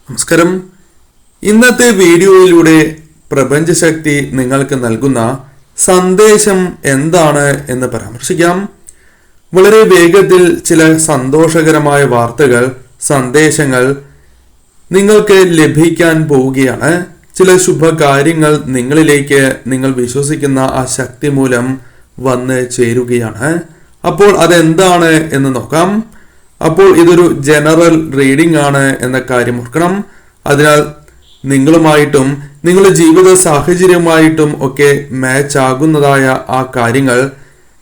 നമസ്കാരം. ഇന്നത്തെ വീഡിയോയിലൂടെ പ്രപഞ്ചശക്തി നിങ്ങൾക്ക് നൽകുന്ന സന്ദേശം എന്താണ് എന്ന് പരാമർശിക്കാം. വളരെ വേഗത്തിൽ ചില സന്തോഷകരമായ വാർത്തകൾ, സന്ദേശങ്ങൾ നിങ്ങൾക്ക് ലഭിക്കാൻ പോവുകയാണ്. ചില ശുഭകാര്യങ്ങൾ നിങ്ങളിലേക്ക് നിങ്ങൾ വിശ്വസിക്കുന്ന ആ ശക്തി മൂലം വന്ന് ചേരുകയാണ്. അപ്പോൾ അതെന്താണ് എന്ന് നോക്കാം. അപ്പോൾ ഇതൊരു ജനറൽ റീഡിംഗ് ആണ് എന്ന കാര്യം ഓർക്കണം. അതിനാൽ നിങ്ങളുമായിട്ടും നിങ്ങളുടെ ജീവിത സാഹചര്യവുമായിട്ടും ഒക്കെ മാച്ച് ആകുന്നതായ ആ കാര്യങ്ങൾ,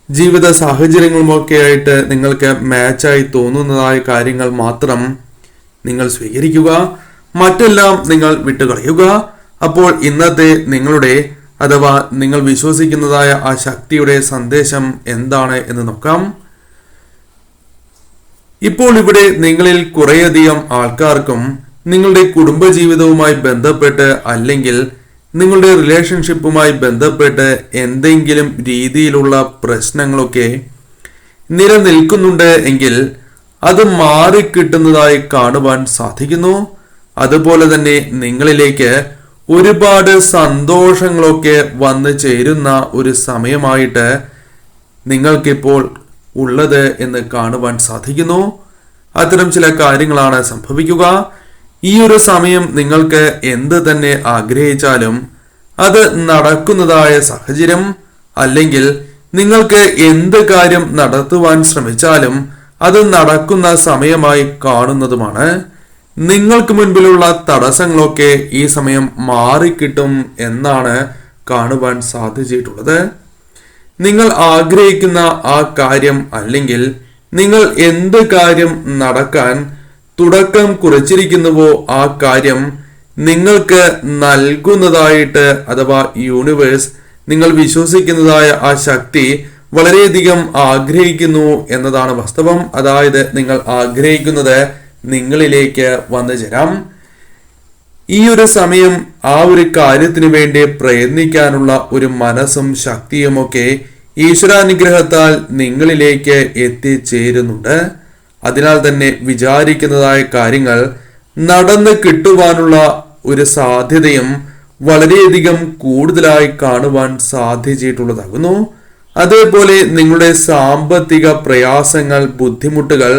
ജീവിത സാഹചര്യങ്ങളുമൊക്കെ ആയിട്ട് നിങ്ങൾക്ക് മാച്ചായി തോന്നുന്നതായ കാര്യങ്ങൾ മാത്രം നിങ്ങൾ സ്വീകരിക്കുക, മറ്റെല്ലാം നിങ്ങൾ വിട്ടുകളയുക. അപ്പോൾ ഇന്നത്തെ നിങ്ങളുടെ അഥവാ നിങ്ങൾ വിശ്വസിക്കുന്നതായ ആ ശക്തിയുടെ സന്ദേശം എന്താണ് എന്ന് നോക്കാം. ഇപ്പോൾ ഇവിടെ നിങ്ങളിൽ കുറേയധികം ആൾക്കാർക്കും നിങ്ങളുടെ കുടുംബജീവിതവുമായി ബന്ധപ്പെട്ട് അല്ലെങ്കിൽ നിങ്ങളുടെ റിലേഷൻഷിപ്പുമായി ബന്ധപ്പെട്ട് എന്തെങ്കിലും രീതിയിലുള്ള പ്രശ്നങ്ങളൊക്കെ നിലനിൽക്കുന്നുണ്ട് എങ്കിൽ അത് മാറിക്കിട്ടുന്നതായി കാണുവാൻ സാധിക്കുന്നു. അതുപോലെ തന്നെ നിങ്ങളിലേക്ക് ഒരുപാട് സന്തോഷങ്ങളൊക്കെ വന്നു ചേരുന്ന ഒരു സമയമായിട്ട് നിങ്ങൾക്കിപ്പോൾ ഉള്ളത് എന്ന് കാണുവാൻ സാധിക്കുന്നു. അത്തരം ചില കാര്യങ്ങളാണ് സംഭവിക്കുക. ഈ ഒരു സമയം നിങ്ങൾക്ക് എന്ത് തന്നെ ആഗ്രഹിച്ചാലും അത് നടക്കുന്നതായ സാഹചര്യം, അല്ലെങ്കിൽ നിങ്ങൾക്ക് എന്ത് കാര്യം നടത്തുവാൻ ശ്രമിച്ചാലും അത് നടക്കുന്ന സമയമായി കാണുന്നതുമാണ്. നിങ്ങൾക്ക് മുൻപിലുള്ള തടസ്സങ്ങളൊക്കെ ഈ സമയം മാറിക്കിട്ടും എന്നാണ് കാണുവാൻ സാധിച്ചിട്ടുള്ളത്. നിങ്ങൾ ആഗ്രഹിക്കുന്ന ആ കാര്യം അല്ലെങ്കിൽ നിങ്ങൾ എന്ത് കാര്യം നടക്കാൻ തുടക്കം കുറിച്ചിരിക്കുന്നുവോ ആ കാര്യം നിങ്ങൾക്ക് നൽകുന്നതായിട്ട് അഥവാ യൂണിവേഴ്സ്, നിങ്ങൾ വിശ്വസിക്കുന്നതായ ആ ശക്തി വളരെയധികം ആഗ്രഹിക്കുന്നു എന്നതാണ് വാസ്തവം. അതായത് നിങ്ങൾ ആഗ്രഹിക്കുന്നത് നിങ്ങളിലേക്ക് വന്നു ചേരാം. ഈ ഒരു സമയം ആ ഒരു കാര്യത്തിന് വേണ്ടി പ്രയത്നിക്കാനുള്ള ഒരു മനസ്സും ശക്തിയുമൊക്കെ ഈശ്വരാനുഗ്രഹത്താൽ നിങ്ങളിലേക്ക് എത്തിച്ചേരുന്നുണ്ട്. അതിനാൽ തന്നെ വിചാരിക്കുന്നതായ കാര്യങ്ങൾ നടന്ന് കിട്ടുവാനുള്ള ഒരു സാധ്യതയും വളരെയധികം കൂടുതലായി കാണുവാൻ സാധിച്ചിട്ടുള്ളതാകുന്നു. അതേപോലെ നിങ്ങളുടെ സാമ്പത്തിക പ്രയാസങ്ങൾ, ബുദ്ധിമുട്ടുകൾ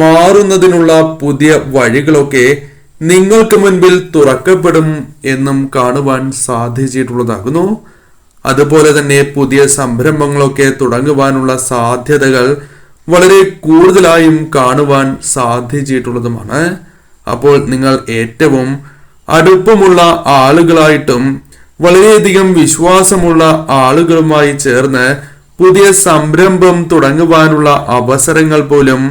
മാറുന്നതിനുള്ള പുതിയ വഴികളൊക്കെ നിങ്ങൾക്ക് മുൻപിൽ തുറക്കപ്പെടും എന്നും കാണുവാൻ സാധിച്ചിട്ടുള്ളതാകുന്നു. അതുപോലെ തന്നെ പുതിയ സംരംഭങ്ങളൊക്കെ തുടങ്ങുവാനുള്ള സാധ്യതകൾ വളരെ കൂടുതലായും കാണുവാൻ സാധിച്ചിട്ടുള്ളതുമാണ്. അപ്പോൾ നിങ്ങൾ ഏറ്റവും അടുപ്പമുള്ള ആളുകളായിട്ടും വളരെയധികം വിശ്വാസമുള്ള ആളുകളുമായി ചേർന്ന് പുതിയ സംരംഭം തുടങ്ങുവാനുള്ള അവസരങ്ങൾ പോലും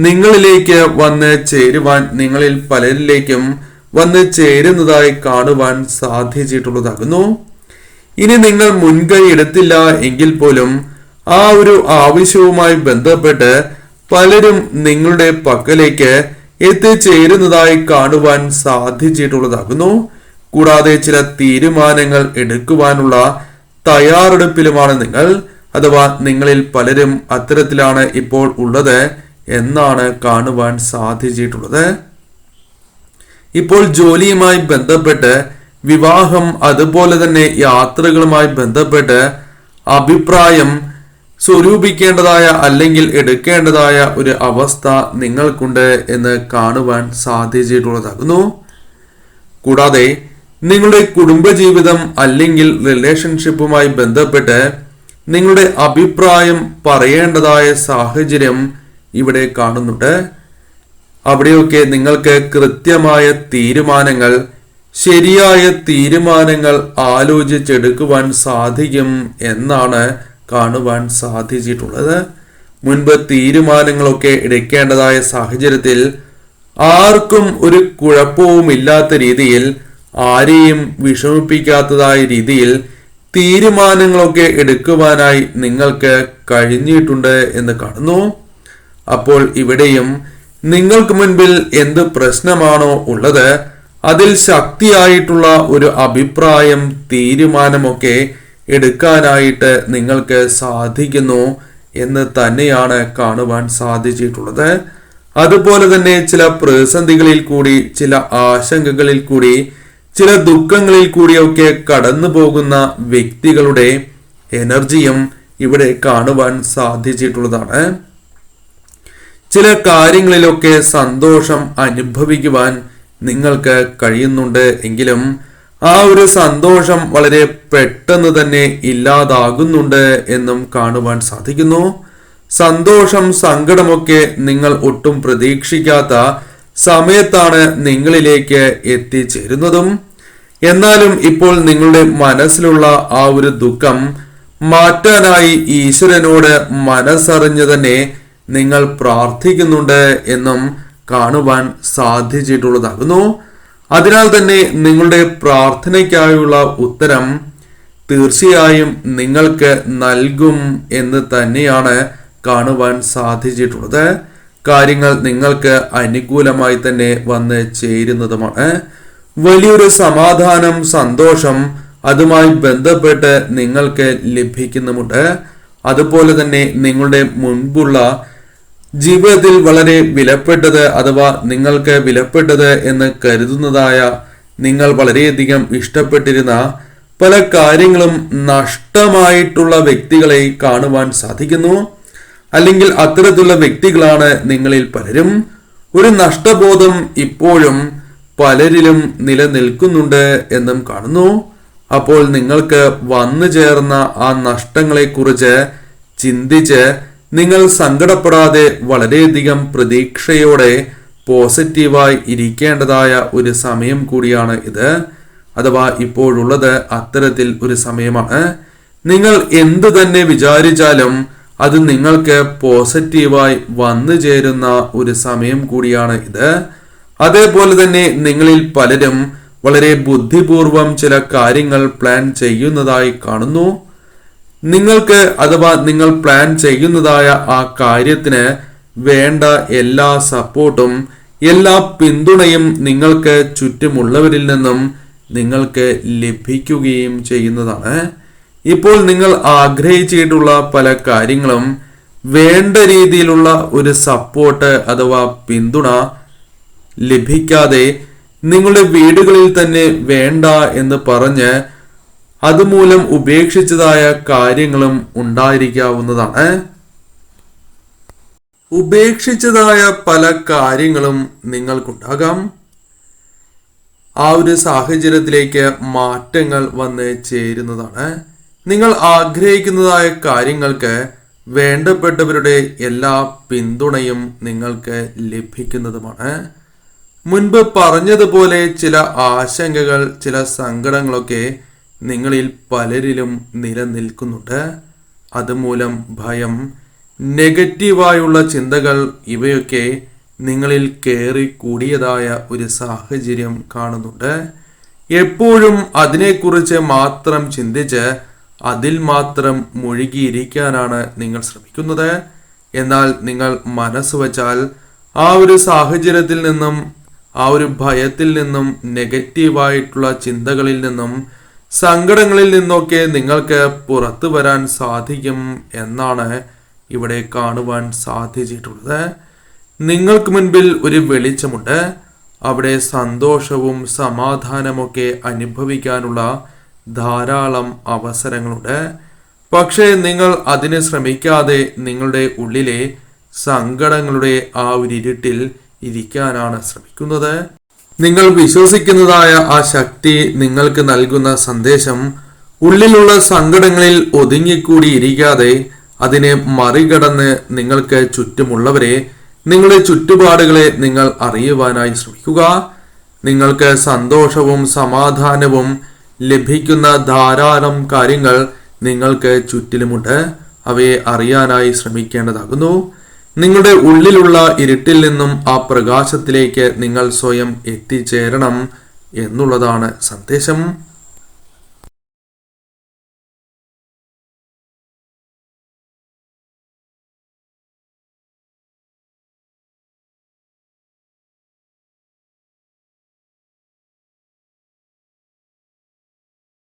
നിങ്ങളിലേക്ക് വന്ന് ചേരുവാൻ, നിങ്ങളിൽ പലരിലേക്കും വന്ന് ചേരുന്നതായി കാണുവാൻ സാധിച്ചിട്ടുള്ളതാകുന്നു. ഇനി നിങ്ങൾ മുൻകൈ എടുത്തില്ല എങ്കിൽ പോലും ആ ഒരു ആവശ്യവുമായി ബന്ധപ്പെട്ട് പലരും നിങ്ങളുടെ പക്കലേക്ക് എത്തിച്ചേരുന്നതായി കാണുവാൻ സാധിച്ചിട്ടുള്ളതാകുന്നു. കൂടാതെ ചില തീരുമാനങ്ങൾ എടുക്കുവാനുള്ള തയ്യാറെടുപ്പിലുമാണ് നിങ്ങൾ, അഥവാ നിങ്ങളിൽ പലരും അത്തരത്തിലാണ് ഇപ്പോൾ ഉള്ളത് എന്നാണ് കാണുവാൻ സാധിച്ചിട്ടുള്ളത്. ഇപ്പോൾ ജോലിയുമായി ബന്ധപ്പെട്ട്, വിവാഹം, അതുപോലെ തന്നെ യാത്രകളുമായി ബന്ധപ്പെട്ട് അഭിപ്രായം സ്വരൂപിക്കേണ്ടതായ അല്ലെങ്കിൽ എടുക്കേണ്ടതായ ഒരു അവസ്ഥ നിങ്ങൾക്കുണ്ട് എന്ന് കാണുവാൻ സാധിച്ചിട്ടുള്ളതാകുന്നു. കൂടാതെ നിങ്ങളുടെ കുടുംബജീവിതം അല്ലെങ്കിൽ റിലേഷൻഷിപ്പുമായി ബന്ധപ്പെട്ട് നിങ്ങളുടെ അഭിപ്രായം പറയേണ്ടതായ സാഹചര്യം ഇവിടെ കാണുന്നുണ്ട്. അവിടെയൊക്കെ നിങ്ങൾക്ക് കൃത്യമായ തീരുമാനങ്ങൾ, ശരിയായ തീരുമാനങ്ങൾ ആലോചിച്ചെടുക്കുവാൻ സാധിക്കും എന്നാണ് കാണുവാൻ സാധിച്ചിട്ടുള്ളത്. മുൻപ് തീരുമാനങ്ങളൊക്കെ എടുക്കേണ്ടതായ സാഹചര്യത്തിൽ ആർക്കും ഒരു കുഴപ്പവുമില്ലാത്ത രീതിയിൽ, ആരെയും വിഷമിപ്പിക്കാത്തതായ രീതിയിൽ തീരുമാനങ്ങളൊക്കെ എടുക്കുവാനായി നിങ്ങൾക്ക് കഴിഞ്ഞിട്ടുണ്ട് എന്ന് കാണുന്നു. അപ്പോൾ ഇവിടെയും നിങ്ങൾക്ക് മുൻപിൽ എന്ത് പ്രശ്നമാണോ ഉള്ളത് അതിൽ ശക്തിയായിട്ടുള്ള ഒരു അഭിപ്രായം, തീരുമാനമൊക്കെ എടുക്കാനായിട്ട് നിങ്ങൾക്ക് സാധിക്കുന്നു എന്ന് തന്നെയാണ് കാണുവാൻ സാധിച്ചിട്ടുള്ളത്. അതുപോലെ തന്നെ ചില പ്രതിസന്ധികളിൽ കൂടി, ചില ആശങ്കകളിൽ കൂടി, ചില ദുഃഖങ്ങളിൽ കൂടിയൊക്കെ കടന്നു പോകുന്ന വ്യക്തികളുടെ എനർജിയും ഇവിടെ കാണുവാൻ സാധിച്ചിട്ടുള്ളതാണ്. ചില കാര്യങ്ങളിലൊക്കെ സന്തോഷം അനുഭവിക്കുവാൻ നിങ്ങൾക്ക് കഴിയുന്നുണ്ട് എങ്കിലും ആ ഒരു സന്തോഷം വളരെ പെട്ടെന്ന് തന്നെ ഇല്ലാതാകുന്നുണ്ട് എന്നും കാണുവാൻ സാധിക്കുന്നു. സന്തോഷം, സങ്കടമൊക്കെ നിങ്ങൾ ഒട്ടും പ്രതീക്ഷിക്കാത്ത സമയത്താണ് നിങ്ങളിലേക്ക് എത്തിച്ചേരുന്നതും. എന്നാലും ഇപ്പോൾ നിങ്ങളുടെ മനസ്സിലുള്ള ആ ഒരു ദുഃഖം മാറ്റാനായി ഈശ്വരനോട് മനസ്സറിഞ്ഞ് തന്നെ നിങ്ങൾ പ്രാർത്ഥിക്കുന്നുണ്ട് എന്നും കാണുവാൻ സാധിച്ചിട്ടുള്ളതാകുന്നു. അതിനാൽ തന്നെ നിങ്ങളുടെ പ്രാർത്ഥനയ്ക്കായുള്ള ഉത്തരം തീർച്ചയായും നിങ്ങൾക്ക് നൽകും എന്ന് തന്നെയാണ് കാണുവാൻ സാധിച്ചിട്ടുള്ളത്. കാര്യങ്ങൾ നിങ്ങൾക്ക് അനുകൂലമായി തന്നെ വന്ന് ചേരുന്നതുമാണ്. വലിയൊരു സമാധാനം, സന്തോഷം അതുമായി ബന്ധപ്പെട്ട് നിങ്ങൾക്ക് ലഭിക്കുന്നുമുണ്ട്. അതുപോലെ തന്നെ നിങ്ങളുടെ മുൻപുള്ള ജീവിതത്തിൽ വളരെ വിലപ്പെട്ടത് അഥവാ നിങ്ങൾക്ക് വിലപ്പെട്ടത് എന്ന് കരുതുന്നതായ, നിങ്ങൾ വളരെയധികം ഇഷ്ടപ്പെട്ടിരുന്ന പല കാര്യങ്ങളും നഷ്ടമായിട്ടുള്ള വ്യക്തികളെ കാണുവാൻ സാധിക്കുന്നു. അല്ലെങ്കിൽ അത്തരത്തിലുള്ള വ്യക്തികളാണ് നിങ്ങളിൽ പലരും. ഒരു നഷ്ടബോധം ഇപ്പോഴും പലരിലും നിലനിൽക്കുന്നുണ്ട് എന്നും കാണുന്നു. അപ്പോൾ നിങ്ങൾക്ക് വന്നു ചേർന്ന ആ നഷ്ടങ്ങളെക്കുറിച്ച് ചിന്തിച്ച് നിങ്ങൾ സങ്കടപ്പെടാതെ വളരെയധികം പ്രതീക്ഷയോടെ പോസിറ്റീവായി ഇരിക്കേണ്ടതായ ഒരു സമയം കൂടിയാണ് ഇത്. അഥവാ ഇപ്പോഴുള്ളത് അത്തരത്തിൽ ഒരു സമയമാണ്. നിങ്ങൾ എന്തു തന്നെ വിചാരിച്ചാലും അത് നിങ്ങൾക്ക് പോസിറ്റീവായി വന്നു ചേരുന്ന ഒരു സമയം കൂടിയാണ് ഇത്. അതേപോലെ തന്നെ നിങ്ങളിൽ പലരും വളരെ ബുദ്ധിപൂർവം ചില കാര്യങ്ങൾ പ്ലാൻ ചെയ്യുന്നതായി കാണുന്നു. നിങ്ങൾക്ക് അഥവാ നിങ്ങൾ പ്ലാൻ ചെയ്യുന്നതായ ആ കാര്യത്തിന് വേണ്ട എല്ലാ സപ്പോർട്ടും, എല്ലാ പിന്തുണയും നിങ്ങൾക്ക് ചുറ്റുമുള്ളവരിൽ നിന്നും നിങ്ങൾക്ക് ലഭിക്കുകയും ചെയ്യുന്നതാണ്. ഇപ്പോൾ നിങ്ങൾ ആഗ്രഹിച്ചിട്ടുള്ള പല കാര്യങ്ങളും വേണ്ട രീതിയിലുള്ള ഒരു സപ്പോർട്ട് അഥവാ പിന്തുണ ലഭിക്കാതെ നിങ്ങളുടെ വീടുകളിൽ തന്നെ വേണ്ട എന്ന് പറഞ്ഞ് അതുമൂലം ഉപേക്ഷിച്ചതായ കാര്യങ്ങളും ഉണ്ടായിരിക്കാവുന്നതാണ്. ഉപേക്ഷിച്ചതായ പല കാര്യങ്ങളും നിങ്ങൾക്കുണ്ടാകാം. ആ ഒരു സാഹചര്യത്തിലേക്ക് മാറ്റങ്ങൾ വന്ന് ചേരുന്നതാണ്. നിങ്ങൾ ആഗ്രഹിക്കുന്നതായ കാര്യങ്ങൾക്ക് വേണ്ടപ്പെട്ടവരുടെ എല്ലാ പിന്തുണയും നിങ്ങൾക്ക് ലഭിക്കുന്നതുമാണ്. മുൻപ് പറഞ്ഞതുപോലെ ചില ആശങ്കകൾ, ചില സങ്കടങ്ങളൊക്കെ നിങ്ങളിൽ പലരിലും നിലനിൽക്കുന്നുണ്ട്. അതുമൂലം ഭയം, നെഗറ്റീവായുള്ള ചിന്തകൾ ഇവയൊക്കെ നിങ്ങളിൽ കയറി കൂടിയതായ ഒരു സാഹചര്യം കാണുന്നുണ്ട്. എപ്പോഴും അതിനെക്കുറിച്ച് മാത്രം ചിന്തിച്ച് അതിൽ മാത്രം മുഴുകിയിരിക്കാനാണ് നിങ്ങൾ ശ്രമിക്കുന്നത്. എന്നാൽ നിങ്ങൾ മനസ്സ് വച്ചാൽ ആ ഒരു സാഹചര്യത്തിൽ നിന്നും, ആ ഒരു ഭയത്തിൽ നിന്നും, നെഗറ്റീവായിട്ടുള്ള ചിന്തകളിൽ നിന്നും, സങ്കടങ്ങളിൽ നിന്നൊക്കെ നിങ്ങൾക്ക് പുറത്തു വരാൻ സാധിക്കും എന്നാണ് ഇവിടെ കാണുവാൻ സാധിച്ചിട്ടുള്ളത്. നിങ്ങൾക്ക് മുൻപിൽ ഒരു വെളിച്ചമുണ്ട്. അവിടെ സന്തോഷവും സമാധാനമൊക്കെ അനുഭവിക്കാനുള്ള ധാരാളം അവസരങ്ങളുണ്ട്. പക്ഷേ നിങ്ങൾ അതിന് ശ്രമിക്കാതെ നിങ്ങളുടെ ഉള്ളിലെ സങ്കടങ്ങളുടെ ആ ഒരു ഇരുട്ടിൽ ഇരിക്കാനാണ് ശ്രമിക്കുന്നത്. നിങ്ങൾ വിശ്വസിക്കുന്നതായ ആ ശക്തി നിങ്ങൾക്ക് നൽകുന്ന സന്ദേശം ഉള്ളിലുള്ള സങ്കടങ്ങളിൽ ഒതുങ്ങിക്കൂടിയിരിക്കാതെ അതിനെ മറികടന്ന് നിങ്ങൾക്ക് ചുറ്റുമുള്ളവരെ, നിങ്ങളുടെ ചുറ്റുപാടുകളെ നിങ്ങൾ അറിയുവാനായി ശ്രമിക്കുക. നിങ്ങൾക്ക് സന്തോഷവും സമാധാനവും ലഭിക്കുന്ന ധാരാളം കാര്യങ്ങൾ നിങ്ങൾക്ക് ചുറ്റിലുമുണ്ട്. അവയെ അറിയാനായി ശ്രമിക്കേണ്ടതാകുന്നു. നിങ്ങളുടെ ഉള്ളിലുള്ള ഇരുട്ടിൽ നിന്നും ആ പ്രകാശത്തിലേക്ക് നിങ്ങൾ സ്വയം എത്തിച്ചേരണം എന്നുള്ളതാണ് സന്ദേശം.